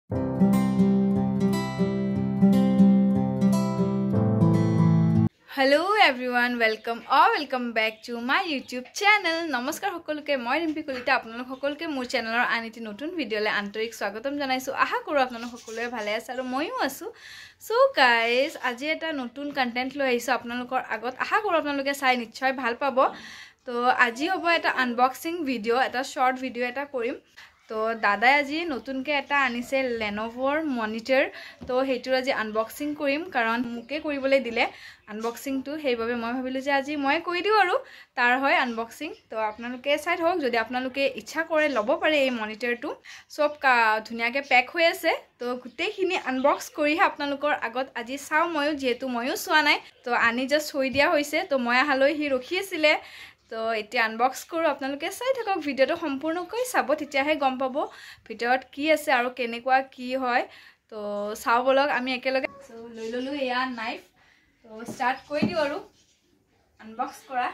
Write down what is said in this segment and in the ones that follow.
Hello everyone, welcome back to my YouTube channel. Namaskar সকলোকে মই ৰিম্পী কলিতা আপোনালোক সকলোকে মোৰ চেনেলৰ আনিতি নতুন ভিডিঅলে আন্তৰিক স্বাগতম জনাইছো আশা কৰো আপোনালোক সকলোৱে ভালে আছে আৰু মইও আছো সো গাইস আজি এটা নতুন কন্টেন্ট লৈ আহিছো আপোনালোকৰ আগত আশা কৰো আপোনালোকে চাই নিশ্চয় ভাল পাব তো আজি হ'ব এটা আনবক্সিং ভিডিঅ এটা শৰ্ট ভিডিঅ এটা কৰিম তো দাদাই আজি নতুনকে এটা আনিছে Lenovoৰ মনিটৰ তো হেইটোৰ আজি আনবক্সিং কৰিম কাৰণ মুকে কৰিবলৈ দিলে আনবক্সিং টু হেইভাবে মই ভাবিলো যে আজি মই কৈ দিও আৰু তাৰ হয় আনবক্সিং তো আপোনালোকে চাই থাকক যদি আপোনালোকে ইচ্ছা কৰে লব পাৰে এই মনিটৰটো সব ধুনিয়াকে পেক হৈ আছে তো গুটেখিনি আনবক্স কৰিহে আপোনালোকৰ আগত আজি চাও ময়ো যেহেতু ময়ো চোৱা নাই তো আনি জাস্ট হৈ দিয়া হৈছে তো মই আহালৈ হি ৰখি আছিল তো এতিয়া আনবক্স কৰো আপোনালোকে চাই থাকক ভিডিওটো সম্পূৰ্ণকৈ চাব তেতিয়াহে গম পাব ভিডিওত কি আছে আৰু কেনেকুৱা কি হয় তো চাও বলক আমি একেলগে সো লৈ ললো এয়া নাইফ তো স্টার্ট কৰি দিও আৰু আনবক্স কৰা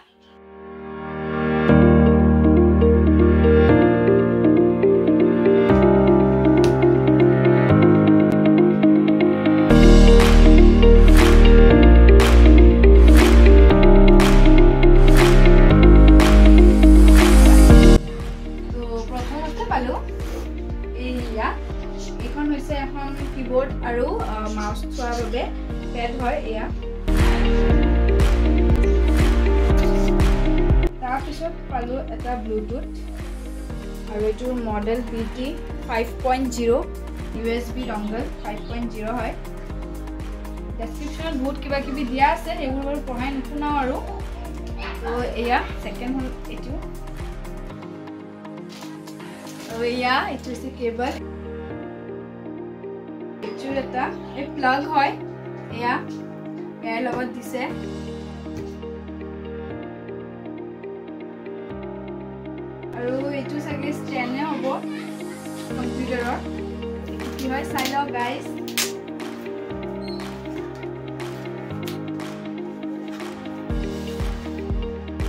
कीबोर्ड আৰু মাউস ছোৱাৰ বাবে পেড হয় এয়া তাৰ পিছত পালো এটা ব্লুটুথ আৰু এটো মডেল BT 5.0 USB ডংগল 5.0 হয় ডেসক্ৰিপচনত বহুত কিবা কিবি দিয়া আছে এইবোৰ বাৰু পঢ়াই নুশুনাও আৰু তো এয়া সেকেন্ড হল এটো আৰু এয়া এটো আছে কেবল এটা এই প্লাগ হয় এয়া এৰ লগত দিছে আৰু এটো সাগে স্ট্যান্ড হ'ব কম্পিউটাৰৰ কি হয় চাই লও গাইস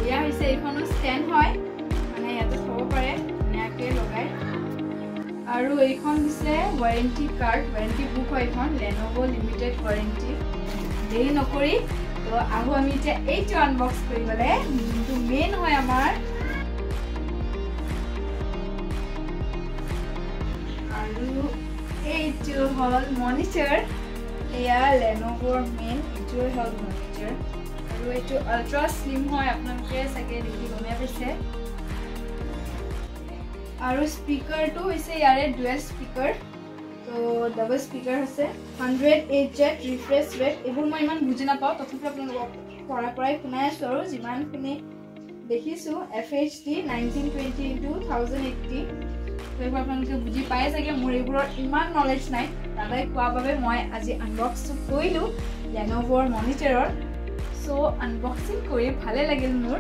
এয়া হৈছে এইখনো স্ট্যান্ড হয় মানে ইয়াতে থব পাৰে নাকে লগাই আৰু এইখন দিছে ওয়াৰেন্টি কাৰ্ড ওয়াৰেন্টি বুক হয় এখন Lenovo লিমিটেড ওয়াৰেন্টি দেই নকৰি তো আহো আমি এতিয়া এইটো আনবক্স কৰিবলে কিন্তু মেইন হয় আমাৰ আৰু এইটো হল মনিটৰ এয়া Lenovoৰ মেইন এইটো হল মনিটৰ আৰু এইটো আল্ট্ৰা স্লিম হয় আপোনালোকে সাগে দেখি গমে পাইছে আৰু স্পিকাৰ টো হৈছে ইয়াৰে ডুৱেল স্পিকাৰ তো ডাবল স্পিকাৰ আছে 108 জেট ৰিফ্ৰেশ ৰেট এইবোৰ মই ইমান বুজি নাপাও তথাপি আপোনালোকক পৰাই শুনাই আছো আৰু যিমানখিনি দেখিছো FHD 1920x1080 তো এইবোৰ আপোনালোকে বুজি পায় চাগে মোৰ এইবোৰৰ ইমান নলেজ নাই দাদাই কোৱা বাবে মই আজি আনবক্স কৰিলো Lenovoৰ মনিটৰৰ সো আনবক্সিং কৰি ভালে লাগিল মোৰ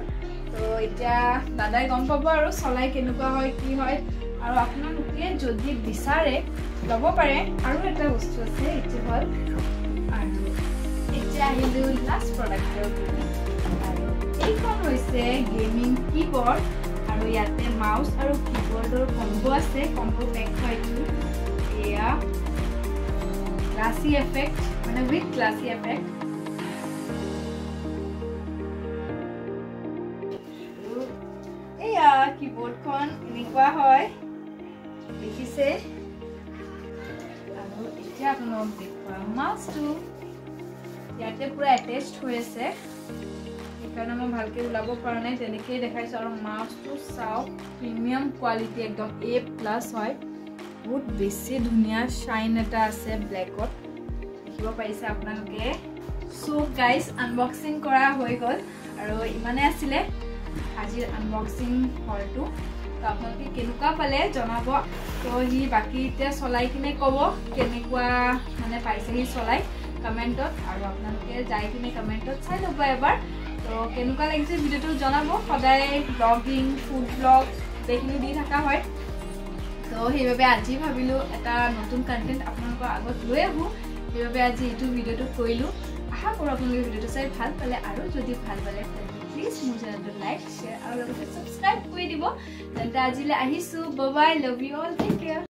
তো এতিয়া দাদাই গম পাব আৰু চলাই কেনেকুৱা হয় কি হয় আৰু আপোনালোকে যদি বিচাৰে লব পাৰে আৰু এটা বস্তু আছে এটো হল আৰু এতিয়া আহিলো লাষ্ট প্ৰডাক্টৰ আৰু এইখন হৈছে গেমিং কিবৰ্ড আৰু ইয়াতে মাউস আৰু কিবৰ্ডৰ কম্বো আছে কম্বো পেক হয়টো এয়া গ্লাসি এফেক্ট মানে with glassy effect keyboard kon এনেকুৱা হয় দেখিছে আৰু এতিয়া আপোনাক দেখুৱা মাউসটো ইয়াতে পুৰা অ্যাটাচড হৈ আছে এখানে মই ভালকে উলাব পৰা নাই তেনেকৈ দেখাইছো আৰু মাউসটো চাও প্ৰিমিয়াম কোৱালিটি একদম A+ হয় বহুত বেছি ধুনিয়া শাইন এটা আছে ব্ল্যাকত দেখিব পাইছে আপোনালোকে সো গাইস আনবক্সিং কৰা হৈ গল আৰু ইমানে আছিল আজিৰ আনবক্সিং হলটো তো আপোনালোকে কেনেকুৱা পালে জনাব তো হি বাকি এতিয়া চলাই কিনে কব কেনেকুৱা মানে পাইছে হি চলাই কমেন্টত আৰু আপোনালোকে যাই কিনে কমেন্টত চাই লব এবাৰ তো কেনেকুৱা লাগিছে ভিডিওটো জনাব সদায় ব্লগিং ফুড ব্লগ দেখিনি দি থাকা হয় তো হেইভাবে আজি ভাবিলো এটা নতুন কন্টেন্ট আপোনালোকৰ আগত লৈ আহো হেইভাবে আজি এইটো ভিডিওটো কৰিলো আশা কৰো আপোনালোকে ভিডিওটো চাই ভাল পালে আৰু যদি ভাল পালে প্লিজ মোৰ চেনেলটো লাইক শেয়াৰ আৰু লগতে সাবস্ক্ৰাইব কৰি দিব তেন্তে আজিলৈ আহিছো bye bye love you all take care